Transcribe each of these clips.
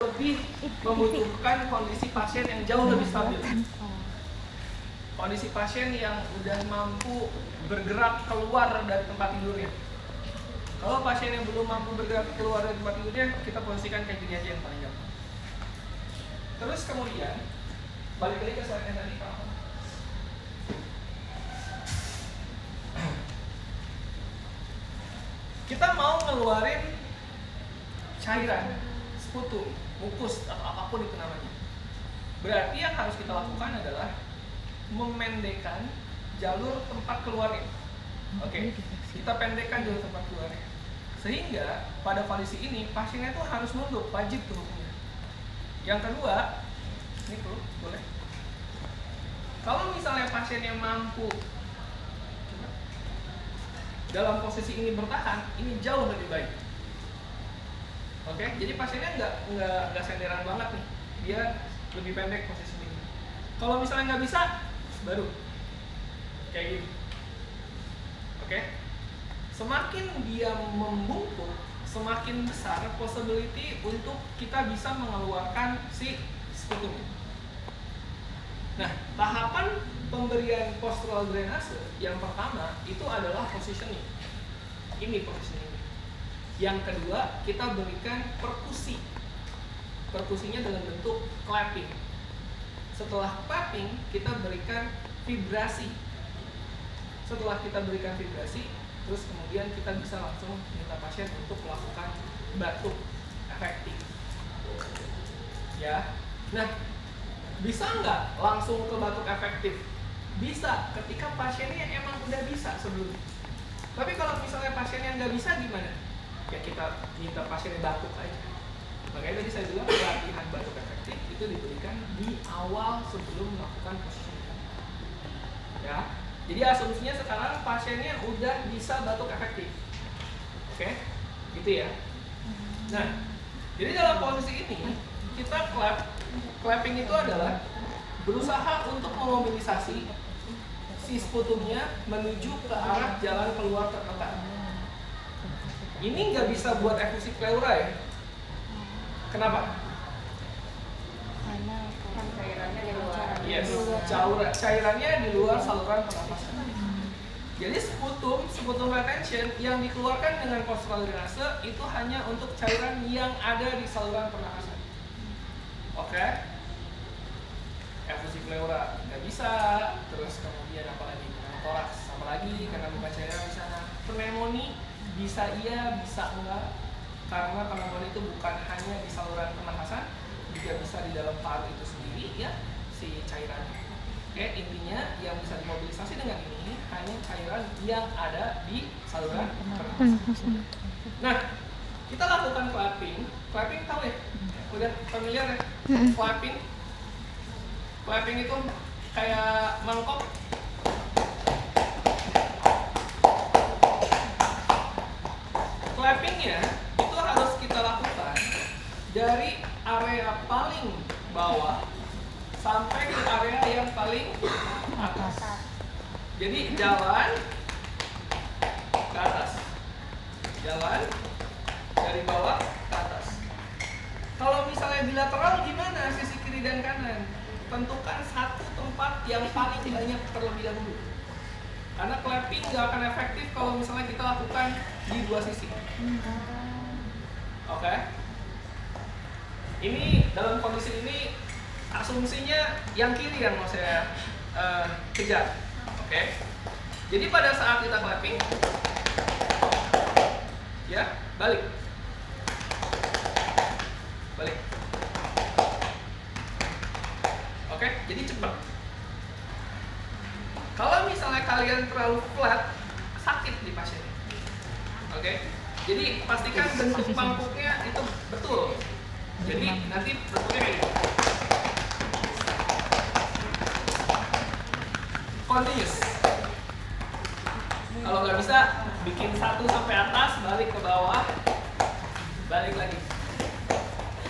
lebih membutuhkan kondisi pasien yang jauh lebih stabil. Kondisi pasien yang udah mampu bergerak keluar dari tempat tidurnya. Kalau pasien yang belum mampu bergerak keluar dari tempat tidurnya, kita posisikan kayak gini aja yang paling gampang. Terus kemudian balik lagi ke slide yang tadi, Pak. Kita mau ngeluarin cairan, sputum, mukus atau apapun itu namanya. Berarti yang harus kita lakukan adalah memendekkan jalur tempat keluarnya. Oke, kita pendekkan jalur tempat keluarnya. Sehingga pada kondisi ini pasiennya itu harus nunduk, wajib tuh hukumnya. Yang kedua, ini tuh boleh. Kalau misalnya pasien yang mampu dalam posisi ini bertahan, ini jauh lebih baik. Oke, jadi pasiennya nggak senderan banget nih, dia lebih pendek posisi ini. Kalau misalnya nggak bisa, baru kayak gini. Oke, semakin dia membungkuk, semakin besar possibility untuk kita bisa mengeluarkan si sputum. Nah, tahapan pemberian postural drainase yang pertama itu adalah positioning. Ini positioning. Yang kedua, kita berikan perkusi. Perkusinya dalam bentuk clapping. Setelah clapping, kita berikan vibrasi. Setelah kita berikan vibrasi, terus kemudian kita bisa langsung minta pasien untuk melakukan batuk efektif. Ya. Nah, bisa nggak langsung ke batuk efektif? Bisa, ketika pasiennya emang udah bisa sebelumnya. Tapi kalau misalnya pasiennya nggak bisa gimana? Ya kita minta pasiennya batuk aja. Makanya tadi saya bilang latihan batuk efektif itu diberikan di awal sebelum melakukan positioning. Ya, jadi asumsinya sekarang pasiennya udah bisa batuk efektif. Oke, gitu ya. Nah, jadi dalam posisi ini kita clapping itu adalah berusaha untuk memobilisasi si sputumnya menuju ke arah jalan keluar terdekat. Ini nggak bisa buat efusi pleura ya. Kenapa? Karena cairannya di luar. Yes, cairannya di luar saluran pernapasan. Jadi sputum retention yang dikeluarkan dengan postural drainase itu hanya untuk cairan yang ada di saluran pernapasan. Oke? Efusi pleura nggak bisa, terus kemudian apalagi pneumothorax, apalagi karena bukan cairan di sana. Pneumonia bisa iya, bisa enggak, karena pneumonia itu bukan hanya di saluran pernapasan, juga bisa di dalam paru itu sendiri ya, si cairan. Oke, intinya yang bisa dimobilisasi dengan ini hanya cairan yang ada di saluran pernapasan. Nah, kita lakukan clapping. Clapping tahu ya? Udah familiar ya? Clapping. Clapping itu kayak mangkok. Clappingnya itu harus kita lakukan dari area paling bawah sampai ke area yang paling atas. Jadi jalan ke atas, jalan dari bawah ke atas. Kalau misalnya bilateral gimana sisi kiri dan kanan? Tentukan satu tempat yang paling banyak terlebih dahulu. Karena clapping nggak akan efektif kalau misalnya kita lakukan di dua sisi. Oke? Ini dalam kondisi ini asumsinya yang kiri yang mau saya kejar. Oke? Jadi pada saat kita clapping, ya balik. Oke, jadi cepat. Kalau misalnya kalian terlalu flat, sakit di pasiennya. Oke, jadi pastikan bentuk mangkuknya itu betul. Jadi nanti bentuknya kayak gitu. Continuous. Kalau nggak bisa, bikin 1 sampai atas, balik ke bawah, balik lagi.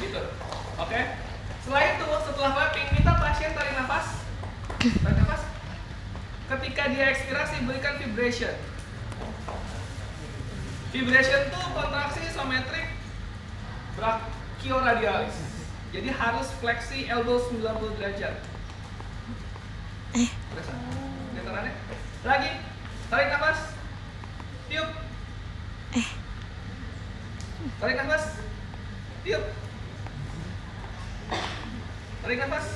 Gitu. Oke. Setelah itu, setelah clapping, minta pasien tarik nafas. Tarik nafas. Ketika dia ekspirasi, berikan vibration. Vibration itu kontraksi isometrik ischio-radialis. Jadi harus fleksi elbow 90 derajat. Berasa? Getarannya? Lagi. Tarik nafas. Tiup. Tarik nafas. Tiup. Tarik nafas.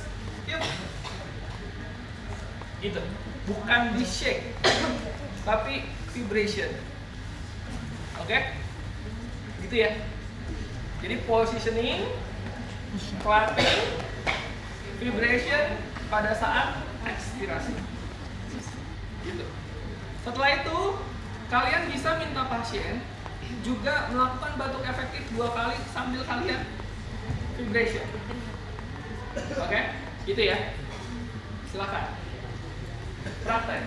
Tiup. Gitu. Bukan di shake, tapi vibration. Oke? Gitu ya. Jadi positioning, clapping, vibration pada saat ekspirasi. Gitu. Setelah itu, kalian bisa minta pasien juga melakukan batuk efektif 2 kali sambil kalian vibration. Oke? Gitu ya. Silakan. Praktek.